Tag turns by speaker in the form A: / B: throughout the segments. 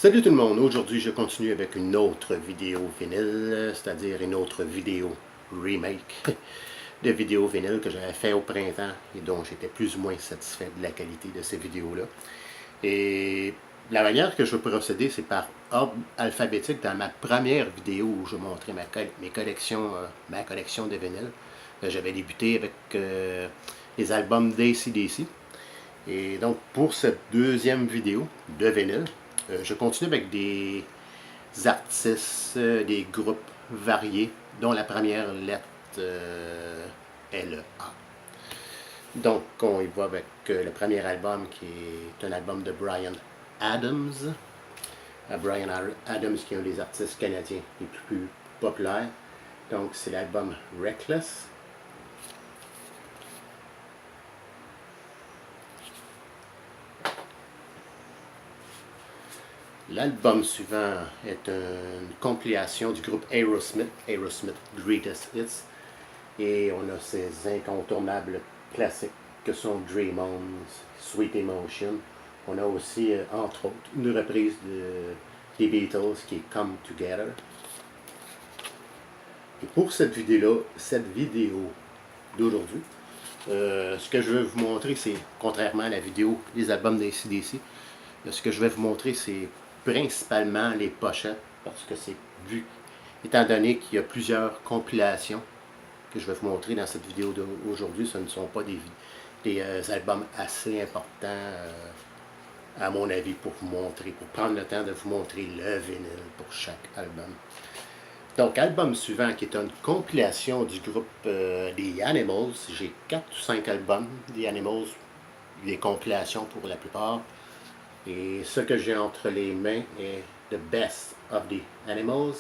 A: Salut tout le monde, aujourd'hui je continue avec une autre vidéo vinyle, c'est-à-dire une autre vidéo remake de vidéo vinyle que j'avais fait au printemps et dont j'étais plus ou moins satisfait de la qualité de ces vidéos-là. Et la manière que je vais procéder, c'est par ordre alphabétique. Dans ma première vidéo où je montrais ma collection de vinyles, j'avais débuté avec les albums d'AC/DC. Et donc pour cette deuxième vidéo de vinyle, je continue avec des artistes, des groupes variés, dont la première lettre est le A. Donc, on y va avec le premier album qui est un album de Bryan Adams. Bryan Adams qui est un des artistes canadiens les plus populaires. Donc, c'est l'album Reckless. L'album suivant est une compilation du groupe Aerosmith, Aerosmith Greatest Hits, et on a ces incontournables classiques que sont Dream On, Sweet Emotion. On a aussi, entre autres, une reprise des Beatles qui est Come Together. Et pour cette vidéo d'aujourd'hui, ce que je vais vous montrer, c'est, contrairement à la vidéo des albums d'AC/DC, ce que je vais vous montrer, c'est principalement les pochettes, parce que c'est vu, étant donné qu'il y a plusieurs compilations que je vais vous montrer dans cette vidéo d'aujourd'hui, ce ne sont pas des albums assez importants, à mon avis, pour vous montrer, pour prendre le temps de vous montrer le vinyle pour chaque album. Donc, album suivant, qui est une compilation du groupe des Animals. J'ai 4 ou 5 albums des Animals, des compilations pour la plupart. Et ce que j'ai entre les mains est The Best of the Animals,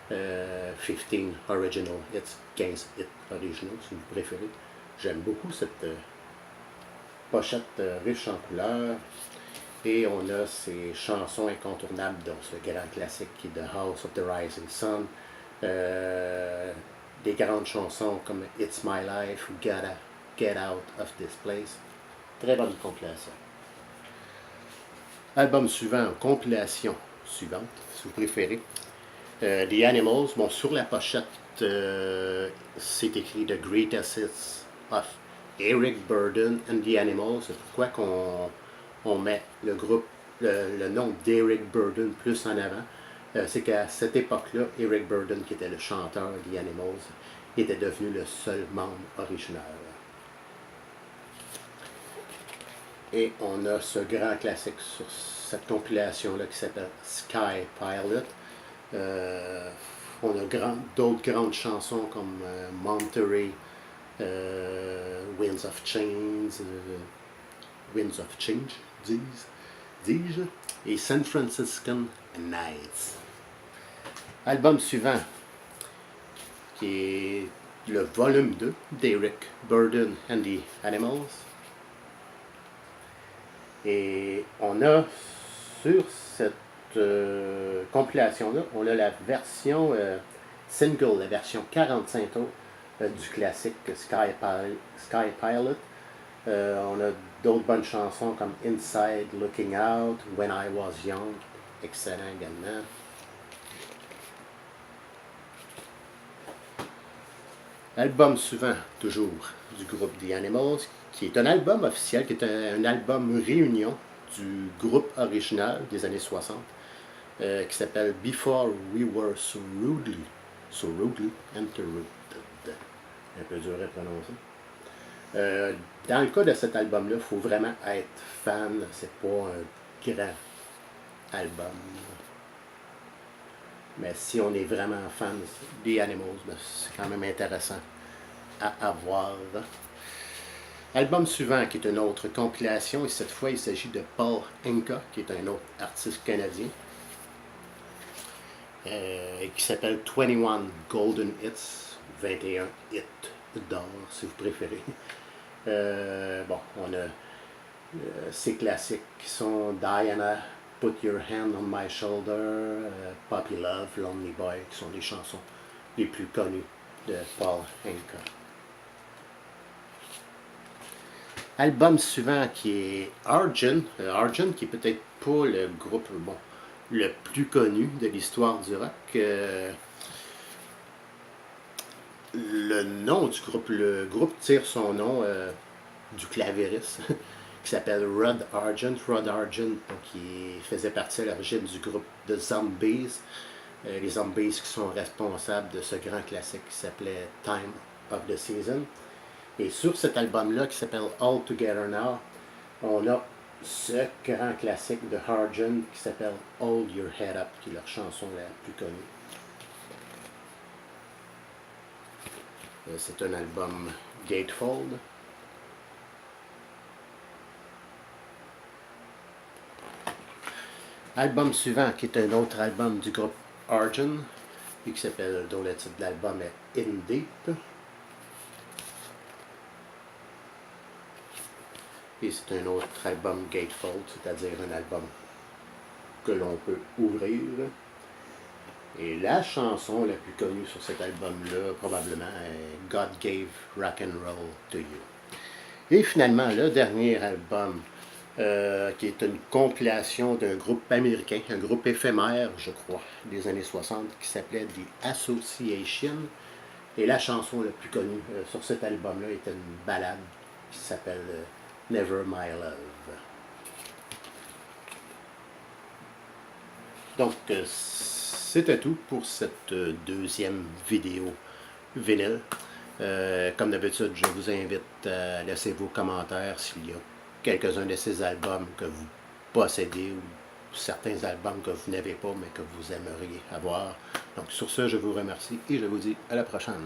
A: 15 Original Hits, 15 hits originaux si vous préférez. J'aime beaucoup cette pochette riche en couleurs. Et on a ces chansons incontournables, dont ce grand classique qui est The House of the Rising Sun. Des grandes chansons comme It's My Life ou Gotta Get Out of This Place. Très bonne compilation. Album suivant, compilation suivante, si vous préférez. The Animals, bon, sur la pochette, c'est écrit The Greatest Hits of Eric Burdon and the Animals. C'est pourquoi on met le groupe, le nom d'Eric Burdon plus en avant. C'est qu'à cette époque-là, Eric Burdon, qui était le chanteur des Animals, était devenu le seul membre original. Et on a ce grand classique sur cette compilation-là qui s'appelle Sky Pilot. On a d'autres grandes chansons comme Monterey, Winds of Change, dis-je, et San Franciscan Nights. Album suivant, qui est le volume 2 d'Eric Burdon and the Animals. Et on a sur cette compilation-là, on a la version single, la version 45 tours du classique Sky Pilot. On a d'autres bonnes chansons comme Inside, Looking Out, When I Was Young, excellent également. Album suivant, toujours du groupe The Animals, qui est un album officiel, qui est un album réunion du groupe original des années 60, qui s'appelle Before We Were So Rudely Interrupted. Un peu dur à prononcer. Dans le cas de cet album-là, il faut vraiment être fan. C'est pas un grand album. Mais si on est vraiment fan des Animals, c'est quand même intéressant à avoir. Album suivant, qui est une autre compilation, et cette fois il s'agit de Paul Anka, qui est un autre artiste canadien, qui s'appelle 21 Golden Hits, 21 hits d'or si vous préférez. Bon, on a ces classiques qui sont Diana, Put Your Hand on My Shoulder, Puppy Love, Lonely Boy, qui sont les chansons les plus connues de Paul Anka. Album suivant qui est Argent, Argent qui est peut-être pas le groupe, bon, le plus connu de l'histoire du rock. Le nom du groupe, le groupe tire son nom du clavieriste qui s'appelle Rod Argent. Rod Argent, donc, il faisait partie à l'origine du groupe The Zombies. Les Zombies qui sont responsables de ce grand classique qui s'appelait Time of the Season. Et sur cet album-là qui s'appelle All Together Now, on a ce grand classique de Argent qui s'appelle Hold Your Head Up, qui est leur chanson la plus connue. C'est un album gatefold. Album suivant, qui est un autre album du groupe Argent, et qui s'appelle, dont le titre de l'album est In Deep. Et c'est un autre album gatefold, c'est-à-dire un album que l'on peut ouvrir. Et la chanson la plus connue sur cet album-là, probablement, est God Gave Rock and Roll to You. Et finalement, le dernier album, qui est une compilation d'un groupe américain, un groupe éphémère, je crois, des années 60, qui s'appelait The Association. Et la chanson la plus connue sur cet album-là est une ballade qui s'appelle Never My Love. Donc, c'était tout pour cette deuxième vidéo vinyle. Comme d'habitude, je vous invite à laisser vos commentaires s'il y a quelques-uns de ces albums que vous possédez ou certains albums que vous n'avez pas mais que vous aimeriez avoir. Donc sur ce, je vous remercie et je vous dis à la prochaine.